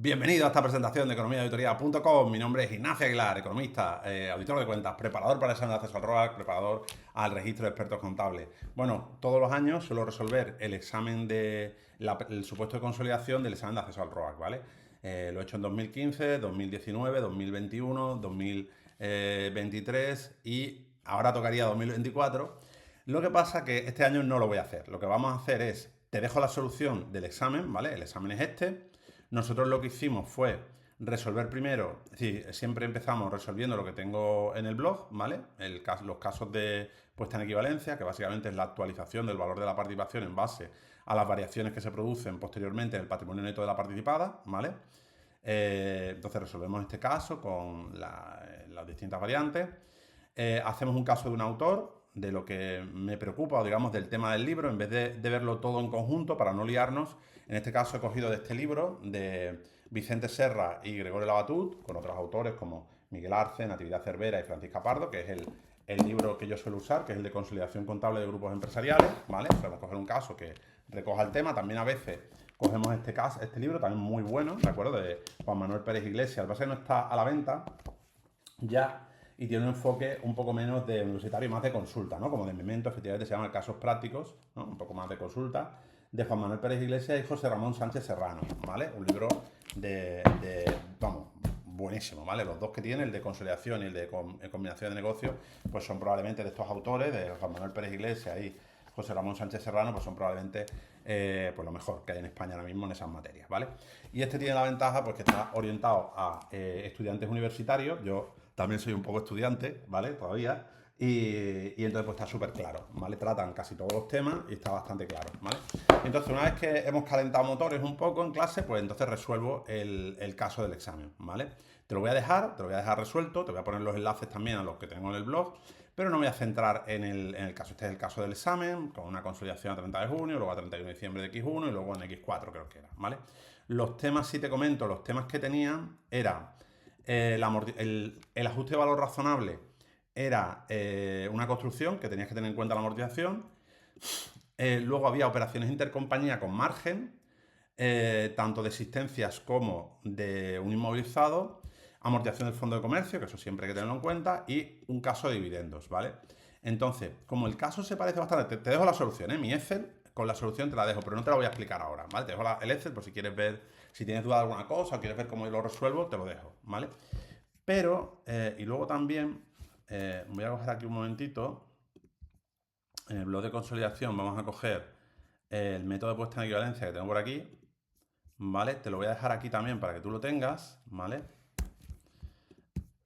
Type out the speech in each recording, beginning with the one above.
Bienvenido a esta presentación de economiaauditoría.com. Mi nombre es Ignacio Aguilar, economista, auditor de cuentas, preparador para el examen de acceso al ROAC, preparador al registro de expertos contables. Bueno, todos los años suelo resolver el examen el supuesto de consolidación del examen de acceso al ROAC, ¿vale? Lo he hecho en 2015, 2019, 2021, 2023 y ahora tocaría 2024. Lo que pasa que este año no lo voy a hacer. Lo que vamos a hacer es, te dejo la solución del examen, ¿vale? El examen es este. Nosotros lo que hicimos fue resolver primero, es decir, siempre empezamos resolviendo lo que tengo en el blog, ¿vale? Los casos de puesta en equivalencia, que básicamente es la actualización del valor de la participación en base a las variaciones que se producen posteriormente en el patrimonio neto de la participada, ¿vale? Entonces resolvemos este caso con las distintas variantes. Hacemos un caso de un autor, de lo que me preocupa, o digamos del tema del libro, en vez de verlo todo en conjunto para no liarnos. En este caso he cogido de este libro de Vicente Serra y Gregorio Labatut, con otros autores como Miguel Arce, Natividad Cervera y Francisca Pardo, que es el libro que yo suelo usar, que es el de consolidación contable de grupos empresariales, ¿vale? Podemos coger un caso que recoja el tema. También a veces cogemos este libro, también muy bueno, ¿de acuerdo? De Juan Manuel Pérez Iglesias. Lo que pasa es que no está a la venta ya y tiene un enfoque un poco menos de universitario y más de consulta, ¿no? Como de memento, efectivamente se llaman casos prácticos, ¿no? Un poco más de consulta, de Juan Manuel Pérez Iglesias y José Ramón Sánchez Serrano, ¿vale? Un libro vamos, buenísimo, ¿vale? Los dos que tiene, el de consolidación y el de combinación de negocios, pues son probablemente de estos autores, de Juan Manuel Pérez Iglesias y José Ramón Sánchez Serrano, pues son probablemente pues lo mejor que hay en España ahora mismo en esas materias, ¿vale? Y este tiene la ventaja pues que está orientado a estudiantes universitarios. Yo también soy un poco estudiante, ¿vale? Todavía. Y entonces pues está súper claro, ¿vale? Tratan casi todos los temas y está bastante claro, ¿vale? Entonces una vez que hemos calentado motores un poco en clase, pues entonces resuelvo el caso del examen, ¿vale? Te lo voy a dejar resuelto, te voy a poner los enlaces también a los que tengo en el blog, pero no me voy a centrar en el caso. Este es el caso del examen, con una consolidación a 30 de junio, luego a 31 de diciembre de X1 y luego en X4 creo que era, ¿vale? Los temas, si te comento, los temas que tenían era el ajuste de valor razonable, era una construcción que tenías que tener en cuenta la amortización. Luego había operaciones intercompañía con margen, tanto de existencias como de un inmovilizado, amortización del fondo de comercio, que eso siempre hay que tenerlo en cuenta, y un caso de dividendos, ¿vale? Entonces, como el caso se parece bastante, te dejo la solución, ¿eh? Mi Excel, con la solución te la dejo, pero no te la voy a explicar ahora, ¿vale? Te dejo el Excel por si quieres ver, si tienes duda de alguna cosa o quieres ver cómo yo lo resuelvo, te lo dejo, ¿vale? Pero, y luego también, voy a coger aquí un momentito, en el blog de consolidación vamos a coger el método de puesta en equivalencia que tengo por aquí, ¿vale? Te lo voy a dejar aquí también para que tú lo tengas, ¿vale?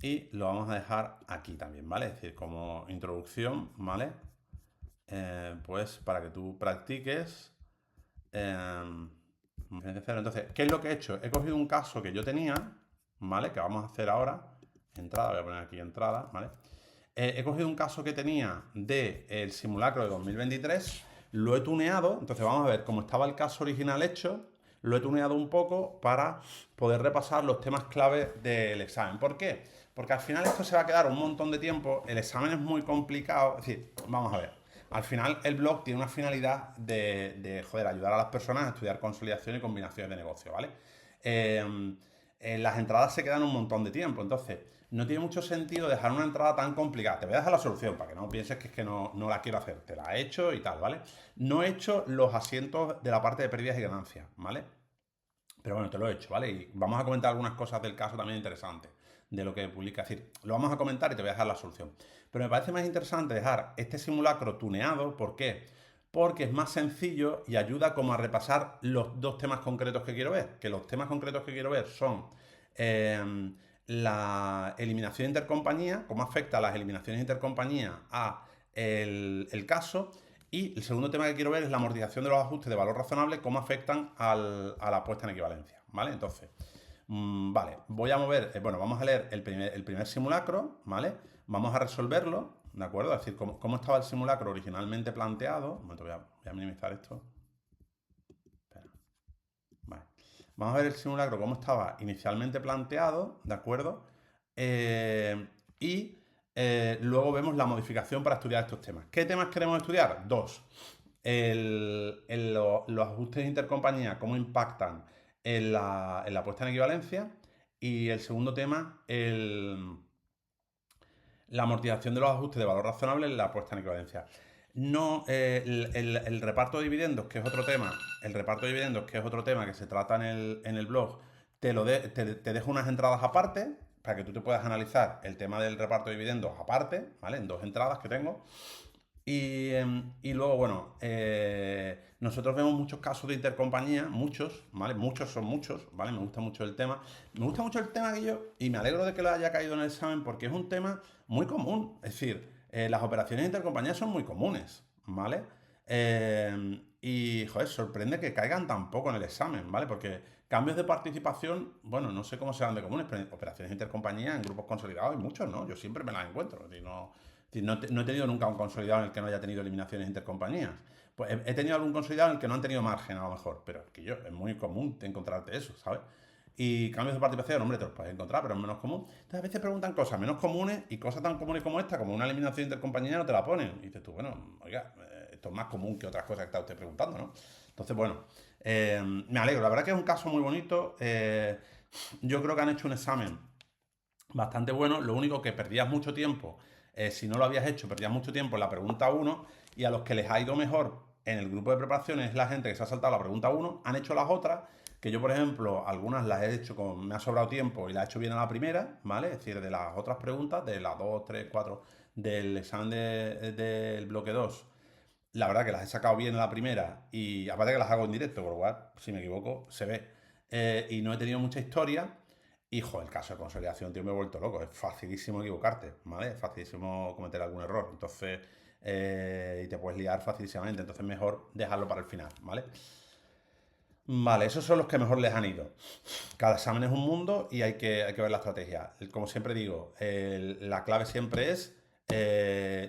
Y lo vamos a dejar aquí también, ¿vale? Es decir, como introducción, ¿vale? Pues para que tú practiques. Entonces, ¿qué es lo que he hecho? He cogido un caso que yo tenía, ¿vale? Que vamos a hacer ahora. Entrada, voy a poner aquí entrada, ¿vale? He cogido un caso que tenía del simulacro de 2023, lo he tuneado, entonces vamos a ver cómo estaba el caso original hecho, lo he tuneado un poco para poder repasar los temas clave del examen. ¿Por qué? Porque al final esto se va a quedar un montón de tiempo, el examen es muy complicado, es decir, vamos a ver, al final el blog tiene una finalidad de joder, ayudar a las personas a estudiar consolidación y combinaciones de negocio, ¿vale? Las entradas se quedan un montón de tiempo, entonces no tiene mucho sentido dejar una entrada tan complicada. Te voy a dejar la solución para que no pienses que es que no la quiero hacer. Te la he hecho y tal, ¿vale? No he hecho los asientos de la parte de pérdidas y ganancias, ¿vale? Pero bueno, te lo he hecho, ¿vale? Y vamos a comentar algunas cosas del caso también interesantes de lo que publica. Es decir, lo vamos a comentar y te voy a dejar la solución. Pero me parece más interesante dejar este simulacro tuneado. ¿Por qué? Porque es más sencillo y ayuda como a repasar los dos temas concretos que quiero ver. Que los temas concretos que quiero ver son la eliminación intercompañía, cómo afecta las eliminaciones intercompañía a el caso. Y el segundo tema que quiero ver es la amortización de los ajustes de valor razonable, cómo afectan a la puesta en equivalencia, ¿vale? Entonces, vale, voy a mover, bueno, vamos a leer el primer simulacro, ¿vale? Vamos a resolverlo, ¿de acuerdo? Es decir, cómo estaba el simulacro originalmente planteado. Un momento, voy a minimizar esto. Espera. Vale. Vamos a ver el simulacro, cómo estaba inicialmente planteado, ¿de acuerdo? Y luego vemos la modificación para estudiar estos temas. ¿Qué temas queremos estudiar? Dos. Los ajustes de intercompañía, cómo impactan en la puesta en equivalencia. Y el segundo tema, la amortización de los ajustes de valor razonable en la puesta en equivalencia. No, el reparto de dividendos, que es otro tema, el reparto de dividendos, que es otro tema que se trata en el blog, te dejo unas entradas aparte para que tú te puedas analizar el tema del reparto de dividendos aparte, ¿vale? En dos entradas que tengo. Y luego, bueno, nosotros vemos muchos casos de intercompañía, muchos, ¿vale? Muchos son muchos, ¿vale? Me gusta mucho el tema. Me gusta mucho el tema, Guillo, y me alegro de que lo haya caído en el examen porque es un tema muy común. Es decir, las operaciones de intercompañía son muy comunes, ¿vale? Y, joder, sorprende que caigan tan poco en el examen, ¿vale? Porque cambios de participación, bueno, no sé cómo serán de comunes, pero operaciones de intercompañía en grupos consolidados hay muchos, ¿no? Yo siempre me las encuentro, es decir, no, no he tenido nunca un consolidado en el que no haya tenido eliminaciones intercompañías. Pues he tenido algún consolidado en el que no han tenido margen, a lo mejor, pero es que es muy común encontrarte eso, ¿sabes? Y cambios de participación, hombre, te los puedes encontrar, pero es menos común. Entonces a veces preguntan cosas menos comunes y cosas tan comunes como esta, como una eliminación intercompañía, no te la ponen. Y dices tú, bueno, oiga, esto es más común que otras cosas que está usted preguntando, ¿no? Entonces, bueno, me alegro. La verdad que es un caso muy bonito. Yo creo que han hecho un examen bastante bueno. Lo único que perdías mucho tiempo, si no lo habías hecho, perdías mucho tiempo en la pregunta 1 y a los que les ha ido mejor en el grupo de preparación es la gente que se ha saltado la pregunta 1, han hecho las otras, que yo, por ejemplo, algunas las he hecho con, me ha sobrado tiempo y las he hecho bien a la primera, ¿vale? Es decir, de las otras preguntas, de las 2, 3, 4 del examen del bloque 2, la verdad que las he sacado bien a la primera y aparte que las hago en directo, por lo cual, si me equivoco, se ve. Y no he tenido mucha historia. Hijo, el caso de consolidación, tío, me he vuelto loco. Es facilísimo equivocarte, ¿vale? Es facilísimo cometer algún error. Entonces, y te puedes liar facilísimamente. Entonces, mejor dejarlo para el final, ¿vale? Vale, esos son los que mejor les han ido. Cada examen es un mundo y hay que ver la estrategia. Como siempre digo, la clave siempre es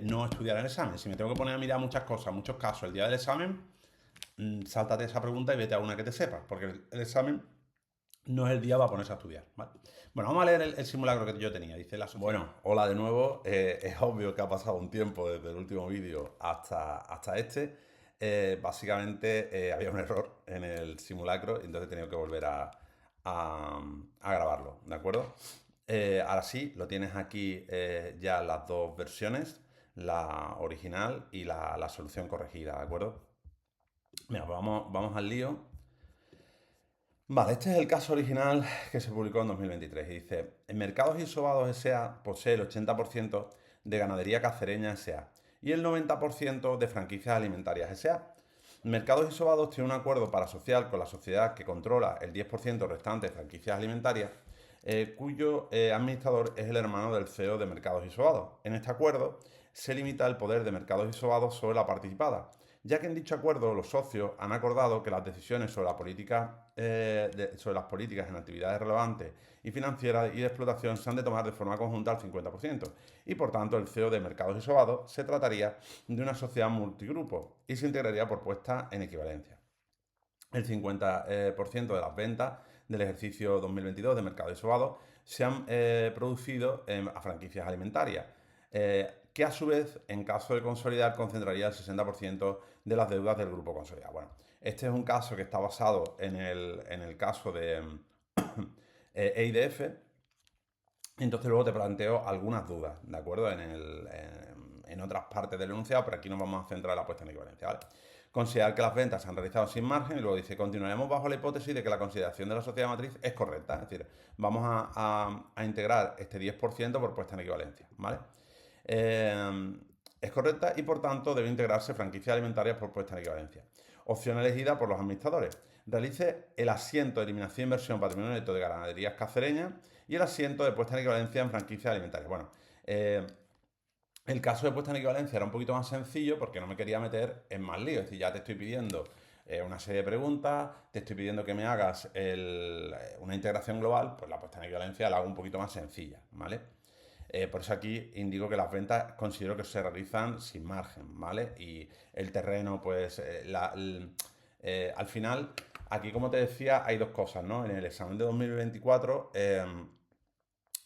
no estudiar el examen. Si me tengo que poner a mirar muchas cosas, muchos casos el día del examen, sáltate esa pregunta y vete a una que te sepas, porque el examen no es el día para ponerse a estudiar. ¿Vale? Bueno, vamos a leer el simulacro que yo tenía. Dice la sociedad. Bueno, hola de nuevo. Es obvio que ha pasado un tiempo desde el último vídeo hasta este. Básicamente había un error en el simulacro y entonces he tenido que volver a grabarlo, ¿de acuerdo? Ahora sí, lo tienes aquí ya las dos versiones, la original y la solución corregida, ¿de acuerdo? Mira, pues vamos al lío. Vale, este es el caso original que se publicó en 2023 y dice, en Mercados y Sobados S.A. posee el 80% de Ganadería Cacereña S.A. y el 90% de Franquicias Alimentarias S.A. Mercados y Sobados tiene un acuerdo para asociar con la sociedad que controla el 10% restante de Franquicias Alimentarias, cuyo administrador es el hermano del CEO de Mercados y Sobados. En este acuerdo se limita el poder de Mercados y Sobados sobre la participada, ya que en dicho acuerdo los socios han acordado que las decisiones sobre, sobre las políticas en actividades relevantes y financieras y de explotación se han de tomar de forma conjunta al 50%, y por tanto el CEO de Mercados y Sobados se trataría de una sociedad multigrupo y se integraría por puesta en equivalencia. El 50% de las ventas del ejercicio 2022 de Mercados y Sobados se han producido a franquicias alimentarias, que a su vez, en caso de consolidar, concentraría el 60% de las deudas del grupo consolidado. Bueno, este es un caso que está basado en el caso de EIDF. Entonces luego te planteo algunas dudas, ¿de acuerdo? En otras partes del enunciado, pero aquí nos vamos a centrar en la puesta en equivalencia, ¿vale? Considerar que las ventas se han realizado sin margen y luego dice, continuaremos bajo la hipótesis de que la consideración de la sociedad matriz es correcta. Es decir, vamos a integrar este 10% por puesta en equivalencia, ¿vale? Es correcta y por tanto debe integrarse franquicias alimentarias por puesta en equivalencia. Opción elegida por los administradores. Realice el asiento de eliminación e inversión patrimonio neto de ganaderías cacereñas y el asiento de puesta en equivalencia en franquicias alimentarias. Bueno, el caso de puesta en equivalencia era un poquito más sencillo porque no me quería meter en más lío. Es decir, ya te estoy pidiendo una serie de preguntas, te estoy pidiendo que me hagas una integración global, pues la puesta en equivalencia la hago un poquito más sencilla, ¿vale? Por eso aquí indico que las ventas considero que se realizan sin margen, ¿vale? Y el terreno, pues, al final, aquí como te decía, hay dos cosas, ¿no? En el examen de 2024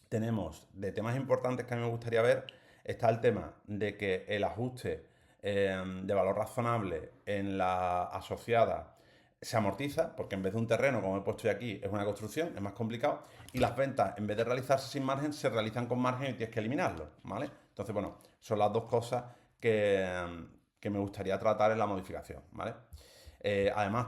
tenemos de temas importantes que a mí me gustaría ver, está el tema de que el ajuste de valor razonable en la asociada se amortiza, porque en vez de un terreno, como he puesto yo aquí, es una construcción, es más complicado, y las ventas, en vez de realizarse sin margen, se realizan con margen y tienes que eliminarlo, ¿vale? Entonces, bueno, son las dos cosas que me gustaría tratar en la modificación, ¿vale? Además,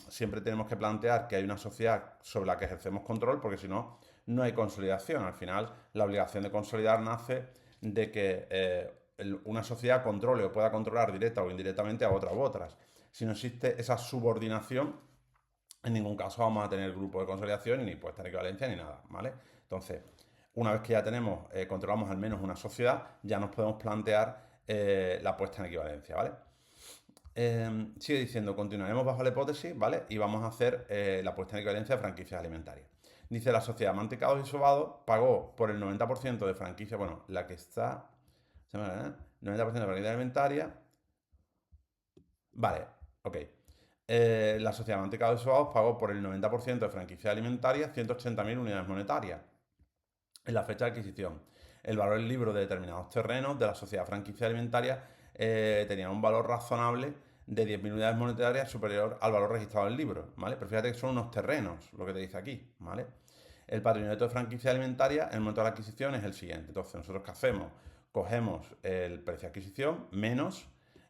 siempre tenemos que plantear que hay una sociedad sobre la que ejercemos control, porque si no, no hay consolidación. Al final, la obligación de consolidar nace de que una sociedad controle o pueda controlar directa o indirectamente a otras u otras. Si no existe esa subordinación, en ningún caso vamos a tener grupo de consolidación, ni puesta en equivalencia, ni nada, ¿vale? Entonces, una vez que ya tenemos, controlamos al menos una sociedad, ya nos podemos plantear la puesta en equivalencia, ¿vale? Sigue diciendo, continuaremos bajo la hipótesis, ¿vale? Y vamos a hacer la puesta en equivalencia de franquicias alimentarias. Dice, la sociedad Mantecados y Sobados pagó por el 90% de franquicia, bueno, la que está, 90% de franquicia alimentaria, vale, ok. La sociedad Mantecados y Sobados pagó por el 90% de franquicia alimentaria 180.000 unidades monetarias en la fecha de adquisición. El valor del libro de determinados terrenos de la sociedad franquicia alimentaria tenía un valor razonable de 10.000 unidades monetarias superior al valor registrado en el libro, ¿vale? Pero fíjate que son unos terrenos, lo que te dice aquí, ¿vale? El patrimonio neto de franquicia alimentaria en el momento de la adquisición es el siguiente. Entonces, ¿nosotros qué hacemos? Cogemos el precio de adquisición menos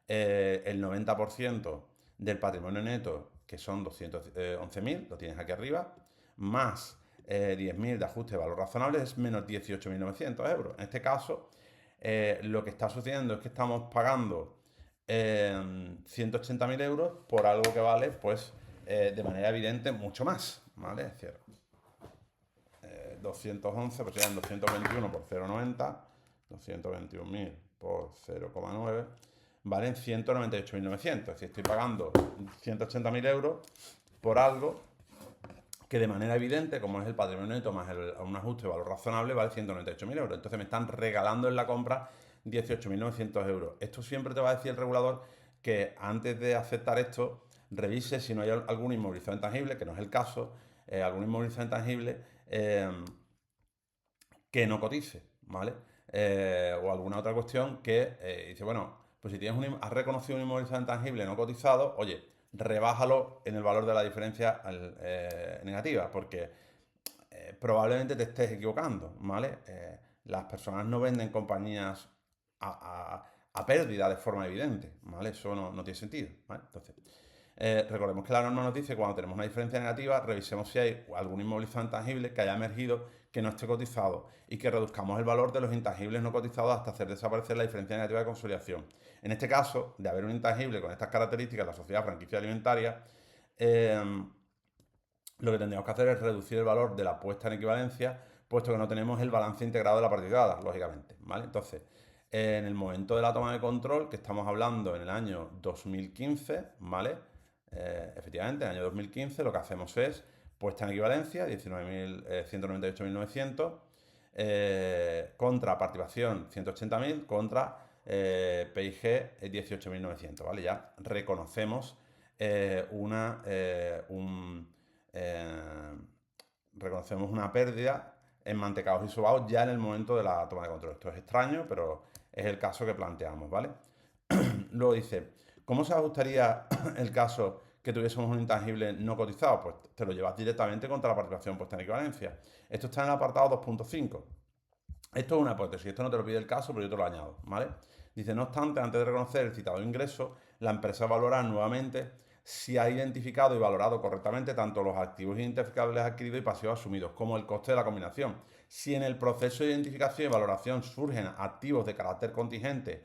el 90% del patrimonio neto, que son 211.000, lo tienes aquí arriba, más 10.000 de ajuste de valor razonable, es menos 18.900 euros. En este caso, lo que está sucediendo es que estamos pagando 180.000 euros por algo que vale, pues, de manera evidente, mucho más, ¿vale? Es decir, 211, pues serían 221 por 0,90, 221.000 por 0,9, valen 198.900. Es decir, estoy pagando 180.000 euros por algo que de manera evidente, como es el patrimonio neto más un ajuste de valor razonable, vale 198.000 euros. Entonces me están regalando en la compra 18.900 euros. Esto siempre te va a decir el regulador que antes de aceptar esto, revise si no hay algún inmovilizado intangible, que no es el caso, algún inmovilizado intangible que no cotice, ¿vale? O alguna otra cuestión que dice, bueno, pues si has reconocido un inmovilizado intangible no cotizado, oye, rebájalo en el valor de la diferencia negativa, porque probablemente te estés equivocando, ¿vale? Las personas no venden compañías a pérdida de forma evidente, ¿vale? Eso no tiene sentido, ¿vale? Entonces, recordemos que la norma nos dice que cuando tenemos una diferencia negativa, revisemos si hay algún inmovilizado intangible que haya emergido que no esté cotizado y que reduzcamos el valor de los intangibles no cotizados hasta hacer desaparecer la diferencia negativa de consolidación. En este caso, de haber un intangible con estas características, la sociedad franquicia alimentaria, lo que tendríamos que hacer es reducir el valor de la puesta en equivalencia, puesto que no tenemos el balance integrado de la partida, lógicamente, ¿vale? Entonces, en el momento de la toma de control, que estamos hablando en el año 2015, ¿vale? Efectivamente, en el año 2015 lo que hacemos es puesta en equivalencia, 198.900, contra participación 180.000, contra PIG 18.900, ¿vale? Ya reconocemos reconocemos una pérdida en mantecados y sobaos ya en el momento de la toma de control. Esto es extraño, pero es el caso que planteamos, ¿vale? Luego dice, ¿cómo se ajustaría el caso que tuviésemos un intangible no cotizado? Pues te lo llevas directamente contra la participación puesta en equivalencia. Esto está en el apartado 2.5. Esto es una hipótesis, esto no te lo pide el caso, pero yo te lo añado, ¿vale? Dice, no obstante, antes de reconocer el citado ingreso, la empresa valorará nuevamente si ha identificado y valorado correctamente tanto los activos identificables adquiridos y pasivos asumidos, como el coste de la combinación. Si en el proceso de identificación y valoración surgen activos de carácter contingente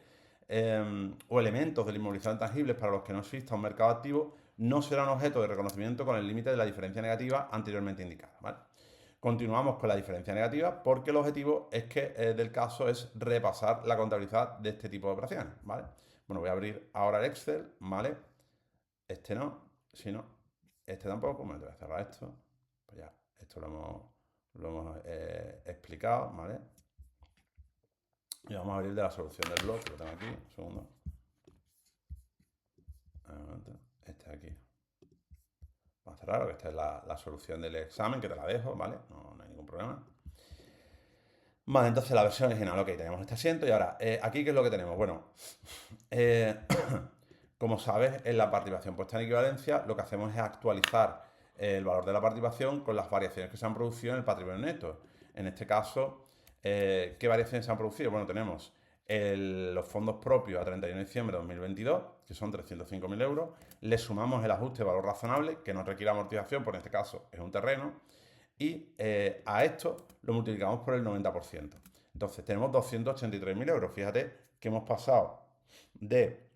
o elementos del inmovilizado intangibles para los que no exista un mercado activo, no serán objeto de reconocimiento con el límite de la diferencia negativa anteriormente indicada, ¿vale? Continuamos con la diferencia negativa porque el objetivo es que del caso es repasar la contabilidad de este tipo de operaciones, ¿vale? Bueno, voy a abrir ahora el Excel, ¿vale? Este no, si no, este tampoco, bueno, te voy a cerrar esto, pues ya, esto lo hemos explicado, ¿vale? Y vamos a abrir de la solución del blog, que lo tengo aquí, un segundo. Este de aquí. Vamos a cerrar, que esta es la solución del examen, que te la dejo, ¿vale? No hay ningún problema. Vale, entonces la versión original, ok, tenemos este asiento y ahora, aquí, ¿qué es lo que tenemos? Bueno, Como sabes, en la participación puesta en equivalencia, lo que hacemos es actualizar el valor de la participación con las variaciones que se han producido en el patrimonio neto. En este caso, ¿qué variaciones se han producido? Bueno, tenemos los fondos propios a 31 de diciembre de 2022, que son 305.000 euros. Le sumamos el ajuste de valor razonable, que no requiere amortización, por en este caso es un terreno. Y a esto lo multiplicamos por el 90%. Entonces tenemos 283.000 euros. Fíjate que hemos pasado de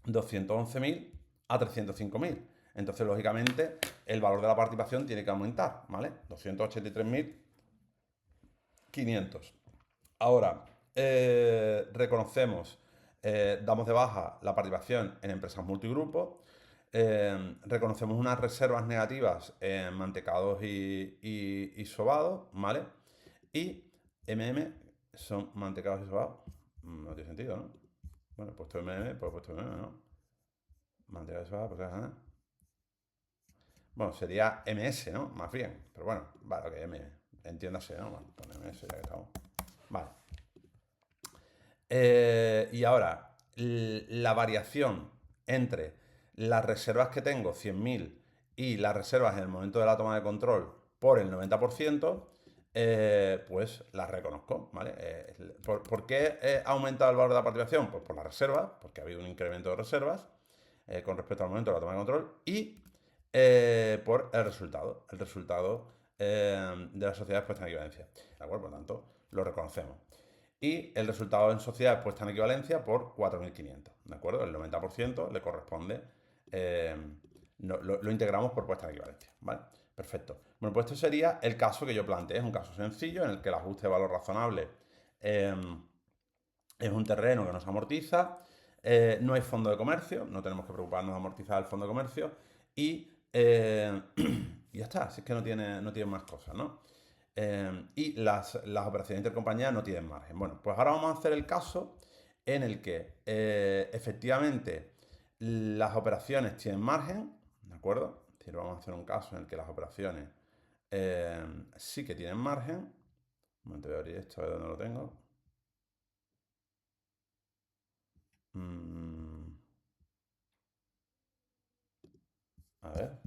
211.000 a 305.000. Entonces, lógicamente, el valor de la participación tiene que aumentar, ¿vale? 283.500. Ahora, reconocemos, damos de baja la participación en empresas multigrupos, reconocemos unas reservas negativas en mantecados y sobados, ¿vale? Y son mantecados y sobados. No tiene sentido, ¿no? Bueno, he puesto pues he puesto ¿no? Manteca de soja, pues bueno, sería MS, ¿no? Más bien. Pero bueno, vale, ok, entiéndase, ¿no? Bueno, con MS ya que estamos. Vale. Y ahora, la variación entre las reservas que tengo, 100.000, y las reservas en el momento de la toma de control por el 90%, pues las reconozco, ¿vale? ¿Por qué ha aumentado el valor de la participación? Pues por las reservas, porque ha habido un incremento de reservas con respecto al momento de la toma de control, y por el resultado de las sociedades puestas en equivalencia. ¿De acuerdo? Por lo tanto, lo reconocemos. Y el resultado en sociedades puestas en equivalencia por 4.500. ¿De acuerdo? El 90% le corresponde, lo integramos por puesta en equivalencia. ¿Vale? Perfecto. Bueno, pues este sería el caso que yo planteé. Es un caso sencillo en el que el ajuste de valor razonable es un terreno que nos amortiza. No hay fondo de comercio, no tenemos que preocuparnos de amortizar el fondo de comercio y ya está, si es que no tiene más cosas, ¿no? Y las operaciones intercompañías no tienen margen. Bueno, pues ahora vamos a hacer el caso en el que efectivamente las operaciones tienen margen, ¿de acuerdo? Es decir, vamos a hacer un caso en el que las operaciones sí que tienen margen. Un momento, voy a abrir esto, a ver dónde lo tengo. A ver.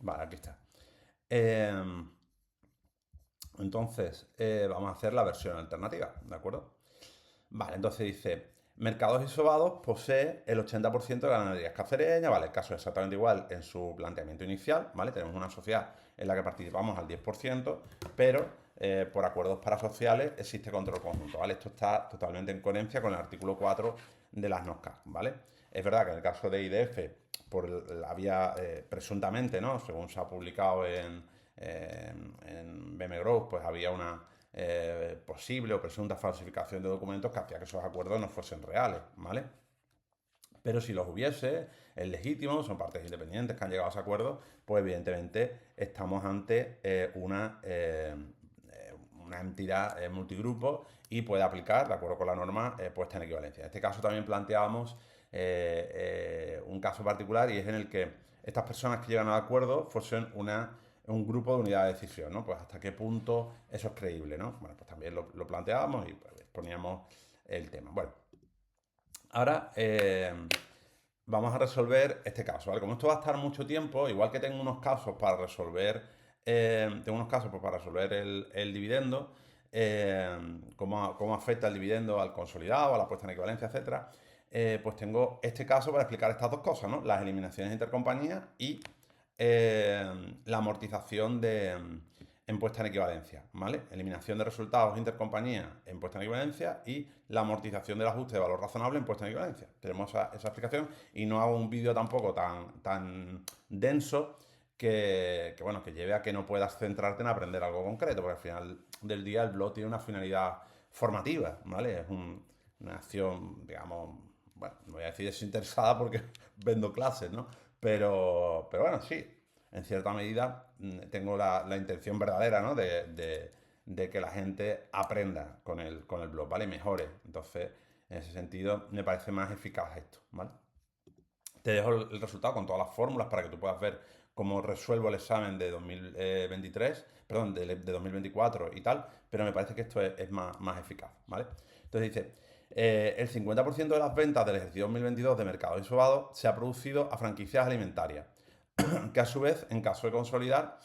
Vale, aquí está. Entonces, vamos a hacer la versión alternativa, ¿de acuerdo? Vale, entonces dice, Mercados y Sobados posee el 80% de ganaderías cacereñas, ¿vale? El caso es exactamente igual en su planteamiento inicial, ¿vale? Tenemos una sociedad en la que participamos al 10%, pero por acuerdos parasociales existe control conjunto, ¿vale? Esto está totalmente en coherencia con el artículo 4 de las NOSCA, ¿vale? Es verdad que en el caso de IDF, por la vía presuntamente, ¿no? Según se ha publicado en BM Growth, pues había una posible o presunta falsificación de documentos que hacía que esos acuerdos no fuesen reales, ¿vale? Pero si los hubiese, es legítimo, son partes independientes que han llegado a ese acuerdo, pues evidentemente estamos ante una entidad multigrupo y puede aplicar, de acuerdo con la norma, puesta en equivalencia. En este caso también planteábamos un caso particular y es en el que estas personas que llegan al acuerdo fuesen un grupo de unidad de decisión, ¿no? Pues hasta qué punto eso es creíble, ¿no? Bueno, pues también lo planteábamos y pues, poníamos el tema. Bueno, ahora vamos a resolver este caso, ¿vale? Como esto va a estar mucho tiempo, igual que tengo unos casos para resolver, pues, para resolver el dividendo, cómo afecta el dividendo al consolidado, a la puesta en equivalencia, etcétera, pues tengo este caso para explicar estas dos cosas, ¿no? Las eliminaciones intercompañías y la amortización en puesta en equivalencia, ¿vale? Eliminación de resultados intercompañía en puesta en equivalencia y la amortización del ajuste de valor razonable en puesta en equivalencia. Tenemos esa explicación y no hago un vídeo tampoco tan denso bueno, que lleve a que no puedas centrarte en aprender algo concreto, porque al final del día el blog tiene una finalidad formativa, ¿vale? Es una acción, digamos, bueno, no voy a decir desinteresada porque vendo clases, ¿no? Pero bueno, sí, en cierta medida tengo la intención verdadera, ¿no? De de que la gente aprenda con el blog, ¿vale? Mejore. Entonces, en ese sentido, me parece más eficaz esto, ¿vale? Te dejo el resultado con todas las fórmulas para que tú puedas ver cómo resuelvo el examen de 2023, perdón, de 2024 y tal, pero me parece que esto es más eficaz, ¿vale? Entonces dice, el 50% de las ventas del ejercicio 2022 de Mercados y Sobados se ha producido a franquicias alimentarias, que a su vez, en caso de consolidar,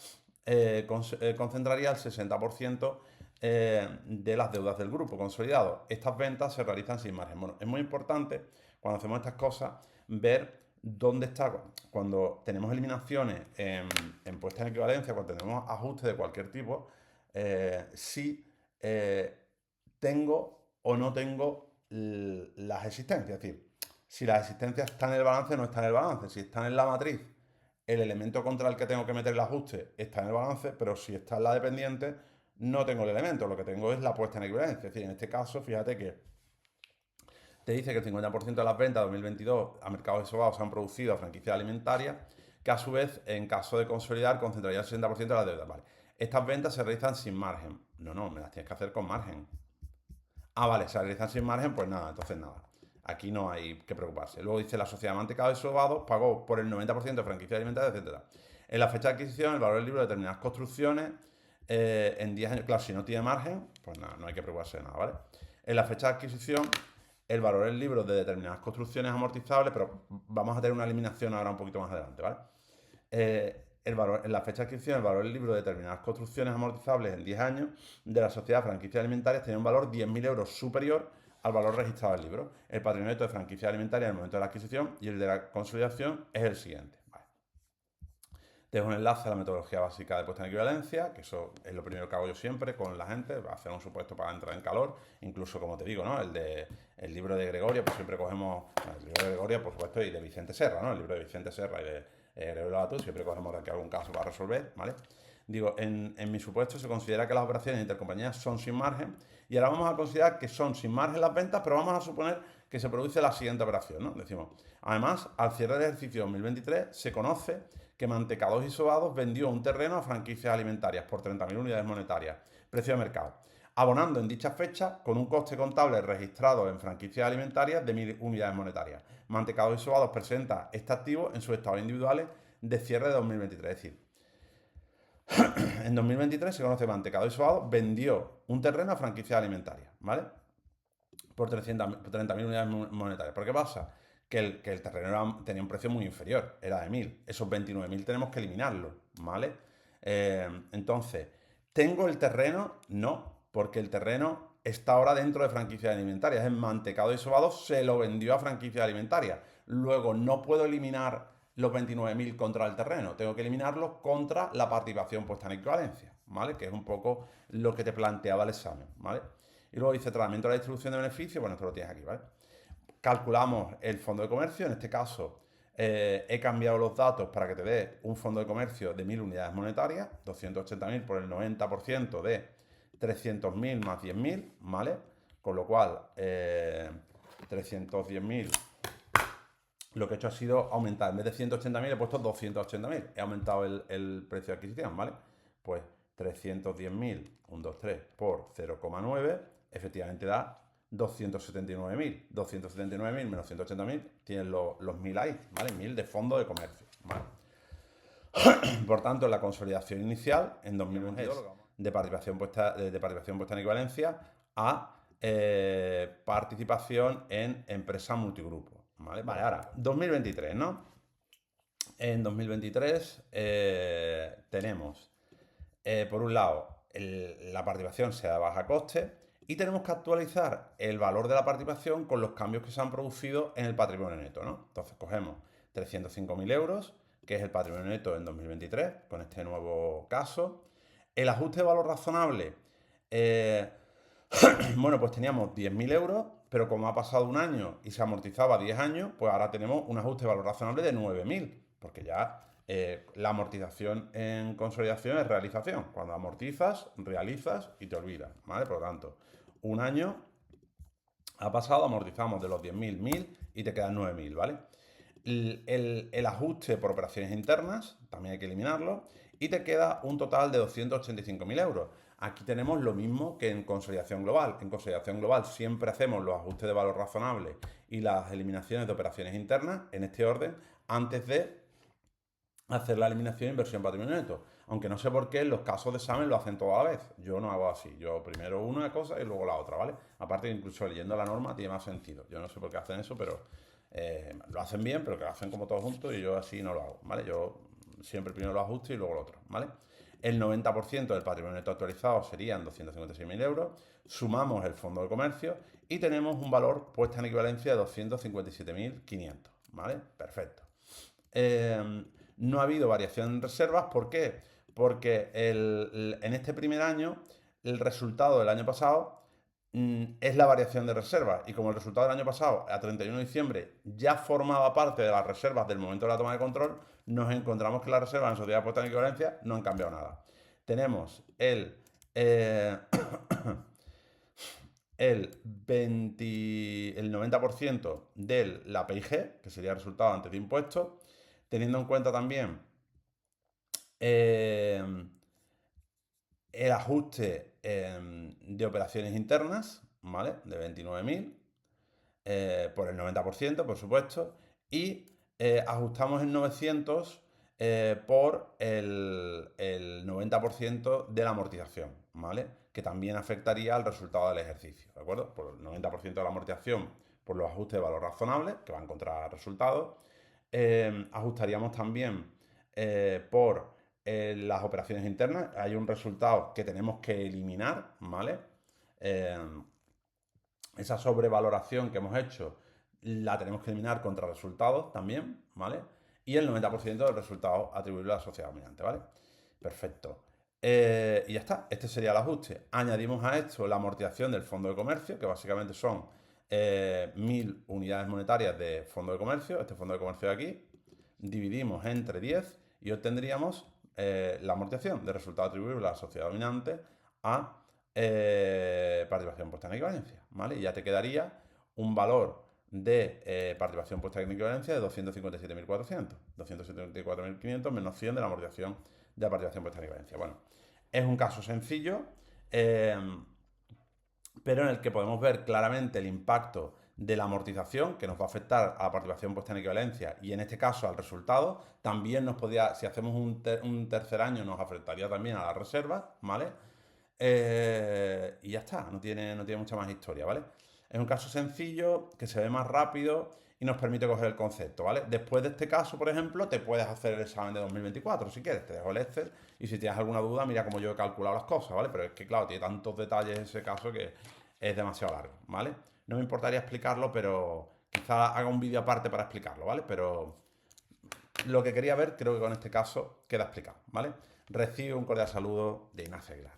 concentraría el 60% de las deudas del grupo consolidado. Estas ventas se realizan sin margen. Bueno, es muy importante cuando hacemos estas cosas ver dónde está, cuando tenemos eliminaciones en puesta en equivalencia, cuando tenemos ajustes de cualquier tipo, si tengo o no tengo las existencias. Es decir, si las existencias están en el balance o no están en el balance. Si están en la matriz, el elemento contra el que tengo que meter el ajuste está en el balance, pero si está en la dependiente, no tengo el elemento. Lo que tengo es la puesta en equivalencia. Es decir, en este caso, fíjate que te dice que el 50% de las ventas de 2022 a mercados de sobados se han producido a franquicias alimentarias, que a su vez, en caso de consolidar, concentraría el 60% de las deudas. Vale. Estas ventas se realizan sin margen. No, me las tienes que hacer con margen. Ah, vale, se realizan sin margen, pues nada, entonces nada. Aquí no hay que preocuparse. Luego dice, la sociedad Mantecado de Sobados pagó por el 90% de franquicias alimentarias, etc. En la fecha de adquisición, el valor del libro de determinadas construcciones en 10 años. Claro, si no tiene margen, pues nada, no hay que preocuparse de nada, ¿vale? En la fecha de adquisición, el valor del libro de determinadas construcciones amortizables, pero vamos a tener una eliminación ahora un poquito más adelante, ¿vale? El valor, en la fecha de adquisición, el valor del libro de determinadas construcciones amortizables en 10 años de la sociedad franquicias alimentarias tenía un valor 10.000 euros superior al valor registrado del libro. El patrimonio neto de franquicia alimentaria en el momento de la adquisición y el de la consolidación es el siguiente. Vale. Te dejo un enlace a la metodología básica de puesta en equivalencia, que eso es lo primero que hago yo siempre con la gente, hacer un supuesto para entrar en calor, incluso como te digo, ¿no? El libro de Gregoria, pues siempre cogemos, bueno, el libro de Gregoria, por supuesto, y de Vicente Serra, ¿no? El libro de Vicente Serra y de Gregorio Lavatur, siempre cogemos de aquí algún caso para resolver, ¿vale? Digo, en mi supuesto se considera que las operaciones intercompañías son sin margen y ahora vamos a considerar que son sin margen las ventas, pero vamos a suponer que se produce la siguiente operación, ¿no? Decimos, además, al cierre del ejercicio 2023 se conoce que Mantecados y Sobados vendió un terreno a franquicias alimentarias por 30.000 unidades monetarias, precio de mercado, abonando en dicha fecha con un coste contable registrado en franquicias alimentarias de 1.000 unidades monetarias. Mantecados y Sobados presenta este activo en sus estados individuales de cierre de 2023, es decir, en 2023 se conoce que Mantecado y Sobados vendió un terreno a franquicias alimentarias, ¿vale? Por 30.000 unidades monetarias. ¿Por qué pasa? Que el terreno tenía un precio muy inferior, era de 1.000. Esos 29.000 tenemos que eliminarlos, ¿vale? Entonces, ¿tengo el terreno? No, porque el terreno está ahora dentro de franquicias alimentarias. En Mantecado y Sobados se lo vendió a franquicias alimentarias. Luego, no puedo eliminar los 29.000 contra el terreno, tengo que eliminarlos contra la participación puesta en equivalencia, ¿vale? Que es un poco lo que te planteaba el examen, ¿vale? Y luego dice tratamiento de la distribución de beneficios, bueno, esto lo tienes aquí, ¿vale? Calculamos el fondo de comercio, en este caso he cambiado los datos para que te dé un fondo de comercio de 1.000 unidades monetarias, 280.000 por el 90% de 300.000 más 10.000, ¿vale? Con lo cual, 310.000, lo que he hecho ha sido aumentar, en vez de 180.000 he puesto 280.000, he aumentado el precio de adquisición, ¿vale? Pues 310.000, 1, 2, 3, por 0,9, efectivamente da 279.000. 279.000 menos 180.000 tienen los 1.000 ahí, ¿vale? 1.000 de fondo de comercio, ¿vale? Por tanto, la consolidación inicial en 2022 de participación puesta en equivalencia a participación en empresa multigrupo, ¿vale? Vale, ahora, 2023, ¿no? En 2023 tenemos, por un lado, la participación se da a baja coste y tenemos que actualizar el valor de la participación con los cambios que se han producido en el patrimonio neto, ¿no? Entonces cogemos 305.000 euros, que es el patrimonio neto en 2023, con este nuevo caso. El ajuste de valor razonable, bueno, pues teníamos 10.000 euros, pero como ha pasado un año y se amortizaba 10 años, pues ahora tenemos un ajuste de valor razonable de 9.000, porque ya la amortización en consolidación es realización. Cuando amortizas, realizas y te olvidas, ¿vale? Por lo tanto, un año ha pasado, amortizamos de los 10.000, 1.000 y te quedan 9.000, ¿vale? El ajuste por operaciones internas, también hay que eliminarlo. y te queda un total de 285.000 euros. Aquí tenemos lo mismo que en consolidación global. En consolidación global siempre hacemos los ajustes de valor razonable y las eliminaciones de operaciones internas en este orden antes de hacer la eliminación de inversión patrimonio neto. Aunque no sé por qué en los casos de examen lo hacen toda la vez. Yo no hago así. Yo primero una cosa y luego la otra, ¿vale? Aparte que incluso leyendo la norma tiene más sentido. Yo no sé por qué hacen eso, pero lo hacen bien, pero que lo hacen como todos juntos y yo así no lo hago, ¿vale? Yo siempre primero lo ajusto y luego lo otro, ¿vale? El 90% del patrimonio neto actualizado serían 256.000 euros. Sumamos el fondo de comercio y tenemos un valor puesta en equivalencia de 257.500, ¿vale? Perfecto. No ha habido variación en reservas. ¿Por qué? Porque en este primer año, el resultado del año pasado es la variación de reservas. Y como el resultado del año pasado, a 31 de diciembre, ya formaba parte de las reservas del momento de la toma de control, nos encontramos que las reservas en sociedad puesta en equivalencia no han cambiado nada. Tenemos el 90% de la PIG, que sería el resultado antes de impuestos, teniendo en cuenta también el ajuste de operaciones internas, ¿vale? De 29.000 por el 90%, por supuesto, y ajustamos en 900 por el 90% de la amortización, ¿vale? Que también afectaría al resultado del ejercicio, ¿de acuerdo? Por el 90% de la amortización por los ajustes de valor razonable, que van contra resultados. Ajustaríamos también por las operaciones internas. Hay un resultado que tenemos que eliminar, ¿vale? Esa sobrevaloración que hemos hecho la tenemos que eliminar contra resultados también, ¿vale? Y el 90% del resultado atribuible a la sociedad dominante, ¿vale? Perfecto. Y ya está, este sería el ajuste. Añadimos a esto la amortización del fondo de comercio, que básicamente son 1.000 unidades monetarias de fondo de comercio, este fondo de comercio de aquí, dividimos entre 10 y obtendríamos la amortización de resultado atribuible a la sociedad dominante a participación puesta en equivalencia, ¿vale? Y ya te quedaría un valor de participación puesta en equivalencia de 257.400, 274.500 menos 100 de la amortización de la participación puesta en equivalencia. Bueno, es un caso sencillo, pero en el que podemos ver claramente el impacto de la amortización que nos va a afectar a la participación puesta en equivalencia y en este caso al resultado. También nos podría, si hacemos un tercer año, nos afectaría también a la reserva, ¿vale? Y ya está, no tiene mucha más historia, ¿vale? Es un caso sencillo, que se ve más rápido y nos permite coger el concepto, ¿vale? Después de este caso, por ejemplo, te puedes hacer el examen de 2024 si quieres, te dejo el Excel y si tienes alguna duda, mira cómo yo he calculado las cosas, ¿vale? Pero es que, claro, tiene tantos detalles ese caso que es demasiado largo, ¿vale? No me importaría explicarlo, pero quizá haga un vídeo aparte para explicarlo, ¿vale? Pero lo que quería ver, creo que con este caso queda explicado, ¿vale? Recibe un cordial saludo de Ignacio Aguilar.